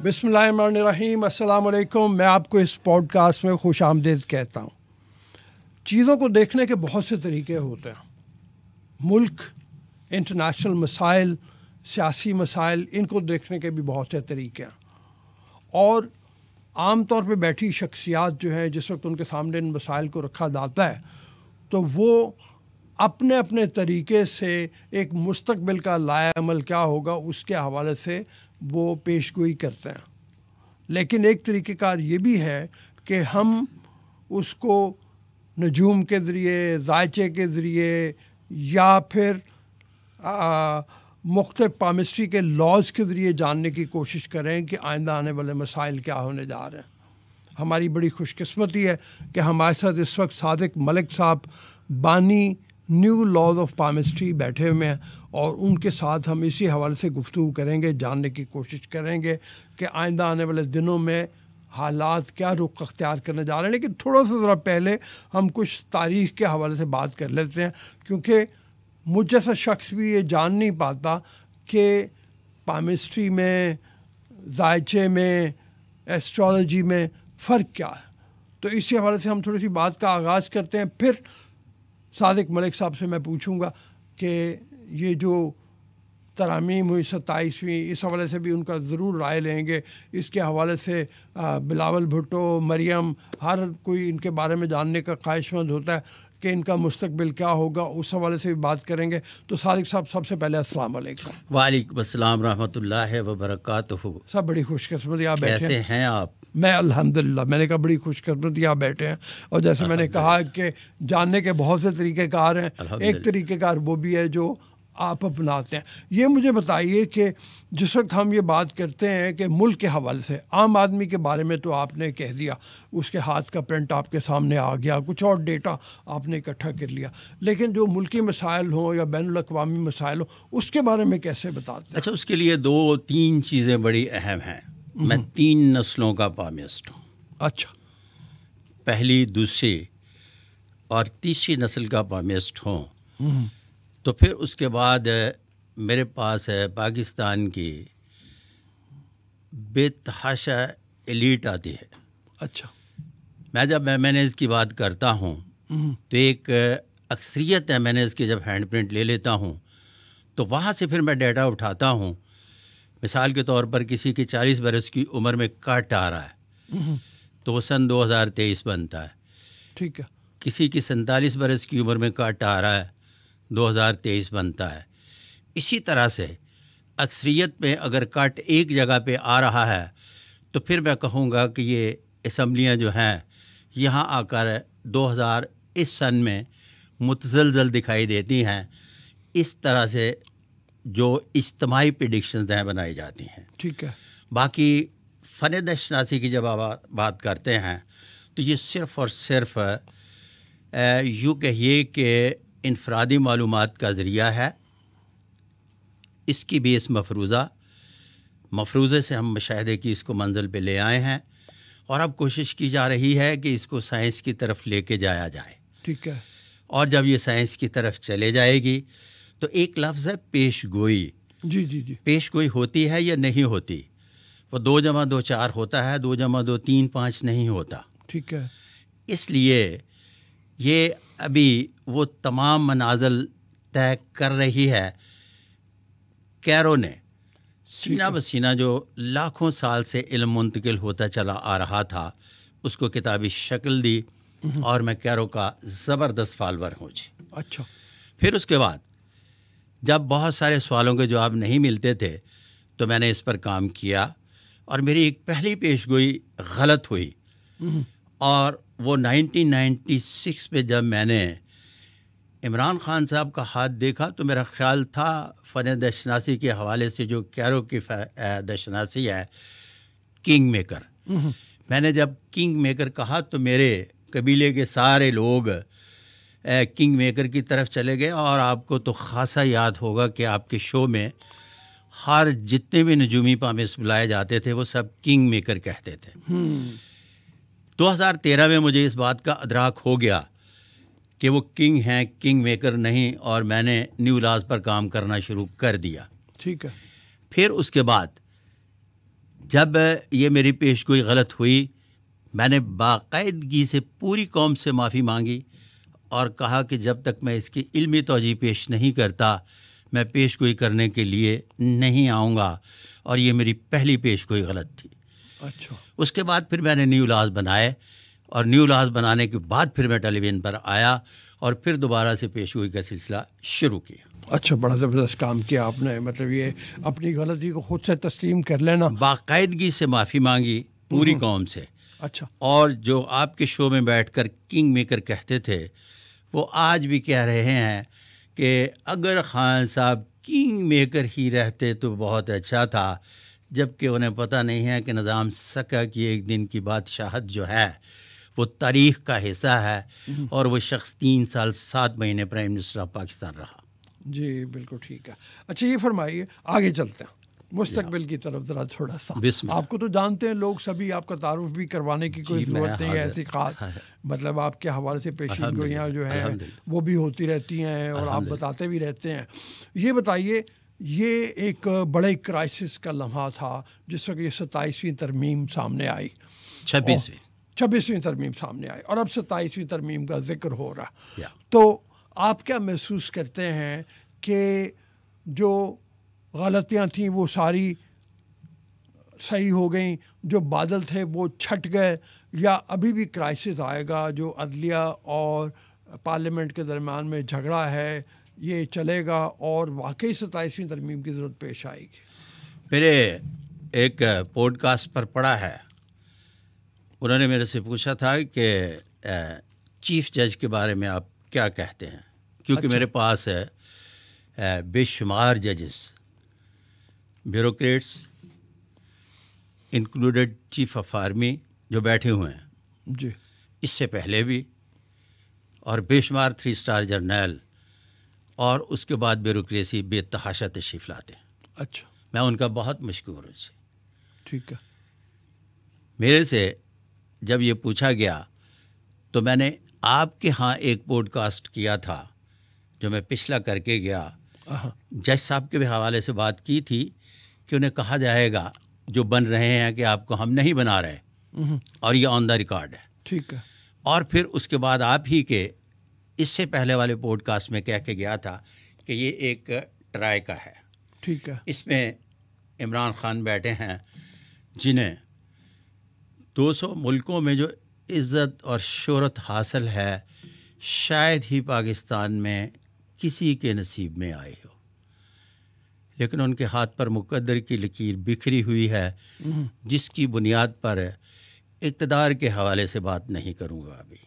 बिस्मिल्लाहिर्रहमानिर्रहीम, अस्सलाम वालेकुम। मैं आपको इस पॉडकास्ट में खुश आमदीद कहता हूँ। चीज़ों को देखने के बहुत से तरीके होते हैं। मुल्क, इंटरनेशनल मसाइल, सियासी मसाइल, इनको देखने के भी बहुत से तरीके हैं। और आम तौर पे बैठी शख्सियात जो है, जिस वक्त उनके सामने इन मसाइल को रखा जाता है तो वो अपने अपने तरीके से एक मुस्तकबिल का लाएअमल क्या होगा उसके हवाले से वो पेशगोई करते हैं। लेकिन एक तरीक़ेकार ये भी है कि हम उसको नजूम के ज़रिए, ज़ायचे के ज़रिए या फिर मुख्तलिफ़ पामिस्ट्री के लॉज के ज़रिए जानने की कोशिश करें कि आइंदा आने वाले मसाइल क्या होने जा रहे हैं। हमारी बड़ी खुशकिस्मती है कि हमारे साथ इस वक्त सादिक मलिक साहब बानी न्यू लॉज ऑफ पामिस्ट्री बैठे हुए हैं और उनके साथ हम इसी हवाले से गुफ्तगू करेंगे, जानने की कोशिश करेंगे कि आइंदा आने वाले दिनों में हालात क्या रुख अख्तियार करने जा रहे हैं। लेकिन थोड़ा सा ज़रा पहले हम कुछ तारीख़ के हवाले से बात कर लेते हैं, क्योंकि मुझ जैसा शख्स भी ये जान नहीं पाता कि पामिस्ट्री में, ज़ायचे में, एस्ट्रोलॉजी में फ़र्क क्या है। तो इसी हवाले से हम थोड़ी सी बात का आगाज़ करते हैं। फिर सादिक मलिक साहब से मैं पूछूंगा कि ये जो तरामीम हुई 27वीं, इस हवाले से भी उनका ज़रूर राय लेंगे। इसके हवाले से बिलावल भुट्टो, मरियम, हर कोई इनके बारे में जानने का ख्वाहिशमंद होता है कि इनका मुस्तकबिल क्या होगा, उस हवाले से भी बात करेंगे। तो सादिक साहब, सबसे पहले अस्सलाम वालेकुम। वालेकुम अस्सलाम रहमतुल्लाहि व बरकातुहू। सब बड़ी खुशकिस्मती आप बैठे कैसे हैं आप? मैं अल्हम्दुलिल्लाह, मैंने कहा बड़ी खुशकिस्मती आप बैठे हैं। और जैसे मैंने कहा कि जानने के बहुत से तरीक़ेकार हैं, एक तरीक़ेकार वो भी है जो आप अपनाते हैं। ये मुझे बताइए कि जिस वक्त हम ये बात करते हैं कि मुल्क के हवाले से, आम आदमी के बारे में तो आपने कह दिया, उसके हाथ का प्रिंट आपके सामने आ गया, कुछ और डेटा आपने इकट्ठा कर लिया, लेकिन जो मुल्की मसाइल हों या बैनुल अक़वामी मसाइल हो, उसके बारे में कैसे बताते हैं? अच्छा, उसके लिए 2-3 चीज़ें बड़ी अहम हैं। मैं 3 नस्लों का पामिस्ट हूँ। अच्छा। पहली, दूसरी और तीसरी नस्ल का पामिस्ट हूँ। तो फिर उसके बाद मेरे पास है पाकिस्तान की बेतहाशा एलीट आती है। अच्छा। जब मैंने इसकी बात करता हूँ तो एक अक्सरियत है, मैंने इसके जब हैंड प्रिंट ले लेता हूँ तो वहाँ से फिर मैं डेटा उठाता हूँ। मिसाल के तौर पर किसी की 40 बरस की उम्र में कट आ रहा है तो वो सन 2023 बनता है। ठीक है। किसी की 47 बरस की उम्र में कट आ रहा है, 2023 बनता है। इसी तरह से अक्सरियत में अगर कट एक जगह पे आ रहा है तो फिर मैं कहूँगा कि ये असम्बलियाँ जो हैं यहाँ आकर 2000 इस सन में मुतज़लज़ल दिखाई देती हैं। इस तरह से जो इज्तिमाई प्रेडिक्शंस हैं बनाई जाती हैं। ठीक है। बाकी फ़न दशनासी की जब आप बात करते हैं तो ये सिर्फ़ और सिर्फ यूँ कहिए कि इनफरादी मालूमात का ज़रिया है। इसकी बेस मफरूज़े से हम मुशाहिदे की इसको मंजिल पे ले आए हैं और अब कोशिश की जा रही है कि इसको साइंस की तरफ लेके जाया जाए। ठीक है। और जब ये साइंस की तरफ चले जाएगी तो एक लफ्ज़ है पेशगोई। जी जी जी। पेशगोई होती है या नहीं होती? वो 2 + 2 4 होता है, 2 + 2 3 5 नहीं होता। ठीक है। इसलिए ये अभी वो तमाम मनाज़िल तय कर रही है। कैरो ने सीना बसीना जो लाखों साल से इल्म मुंतकिल होता चला आ रहा था उसको किताबी शक्ल दी और मैं कैरो का ज़बरदस्त फॉलोअर हूँ जी। अच्छा। फिर उसके बाद जब बहुत सारे सवालों के जवाब नहीं मिलते थे तो मैंने इस पर काम किया और मेरी एक पहली पेशगोई गलत हुई और वो 1996 में जब मैंने इमरान ख़ान साहब का हाथ देखा तो मेरा ख़्याल था फ़न दशनासी के हवाले से जो कैरो की दशनासी है, किंग मेकर। मैंने जब किंग मेकर कहा तो मेरे कबीले के सारे लोग किंग मेकर की तरफ चले गए और आपको तो ख़ासा याद होगा कि आपके शो में हर जितने भी नजूमी पामिस बुलाए जाते थे वो सब किंग मेकर कहते थे। 2013 में मुझे इस बात का अदराक हो गया कि वो किंग हैं, किंग मेकर नहीं, और मैंने न्यू लॉज पर काम करना शुरू कर दिया। ठीक है। फिर उसके बाद جب یہ میری پیش گوئی غلط ہوئی، میں نے باقاعدگی سے پوری قوم سے معافی مانگی اور کہا کہ جب تک میں اس کی علمی توجہ پیش نہیں کرتا میں پیش گوئی کرنے کے لیے نہیں آؤں گا، اور یہ میری پہلی پیش گوئی غلط تھی۔ اچھا، اس کے بعد پھر میں نے نیو لاز بنائے، اور نیو لاز بنانے کے بعد پھر میں ٹیلی ویژن پر آیا اور پھر دوبارہ سے پیش گوئی کا سلسلہ شروع کیا۔ اچھا، بڑا زبردست کام کیا آپ نے، مطلب یہ اپنی غلطی کو خود سے تسلیم کر لینا، باقاعدگی سے معافی مانگی پوری قوم سے۔ اچھا، اور جو آپ کے شو میں بیٹھ کر کنگ میکر کہتے تھے وہ آج بھی کہہ رہے ہیں کہ اگر خان صاحب کنگ میکر ہی رہتے تو بہت اچھا تھا، جبکہ انہیں پتہ نہیں ہے کہ نظام سکا کی ایک دن کی بادشاہت جو ہے وہ تاریخ کا حصہ ہے، اور وہ شخص 3 سال 7 مہینے پرائم منسٹر آف پاکستان رہا۔ جی بالکل ٹھیک ہے۔ اچھا یہ فرمائیے، آگے چلتے ہیں مستقبل کی طرف ذرا تھوڑا سا۔ بسم اللہ۔ آپ کو تو جانتے ہیں لوگ سبھی، آپ کا تعارف بھی کروانے کی کوئی ضرورت نہیں ہے ایسی خاص، مطلب آپ کے حوالے سے پیشین گوئیاں جو ہیں وہ بھی ہوتی رہتی ہیں اور آپ بتاتے بھی رہتے ہیں۔ یہ بتائیے، یہ ایک بڑے کرائسس کا لمحہ تھا جس وقت یہ 27ویں ترمیم سامنے آئی، 26ویں ترمیم سامنے آئی، اور اب 27ویں ترمیم کا ذکر ہو رہا، تو آپ کیا محسوس کرتے ہیں کہ جو غلطیاں تھیں وہ ساری صحیح ہو گئیں، جو بادل تھے وہ چھٹ گئے، یا ابھی بھی کرائسس آئے گا جو عدلیہ اور پارلیمنٹ کے درمیان میں جھگڑا ہے یہ چلے گا اور واقعی 27ویں ترمیم کی ضرورت پیش آئے گی؟ میرے ایک پوڈ کاسٹ پر پڑا ہے، انہوں نے میرے سے پوچھا تھا کہ چیف جج کے بارے میں آپ کیا کہتے ہیں، کیونکہ میرے پاس بے شمار ججز، bureaucrats included chief of army جو بیٹھے ہوئے ہیں، جی، اس سے پہلے بھی، اور بے شمار 3 اسٹار جرنیل، اور اس کے بعد بیوروکریسی بے تحاشا تشریف لاتے ہیں۔ اچھا، میں ان کا بہت مشکور ہوں جی۔ ٹھیک ہے۔ میرے سے جب یہ پوچھا گیا تو میں نے آپ کے ہاں ایک پوڈ کاسٹ کیا تھا جو میں پچھلا کر کے گیا، جج صاحب کے بھی حوالے سے بات کی تھی کہ انہیں کہا جائے گا جو بن رہے ہیں کہ آپ کو ہم نہیں بنا رہے، اور یہ آن دا ریکارڈ ہے۔ ٹھیک ہے۔ اور پھر اس کے بعد آپ ہی کے اس سے پہلے والے پوڈ کاسٹ میں کہہ کے گیا تھا کہ یہ ایک ٹرائی کا ہے۔ ٹھیک ہے۔ اس میں عمران خان بیٹھے ہیں جنہیں 200 ملکوں میں جو عزت اور شہرت حاصل ہے شاید ہی پاکستان میں کسی کے نصیب میں آئی ہو، لیکن ان کے ہاتھ پر مقدر کی لکیر بکھری ہوئی ہے، جس کی بنیاد پر اقتدار کے حوالے سے بات نہیں کروں گا ابھی۔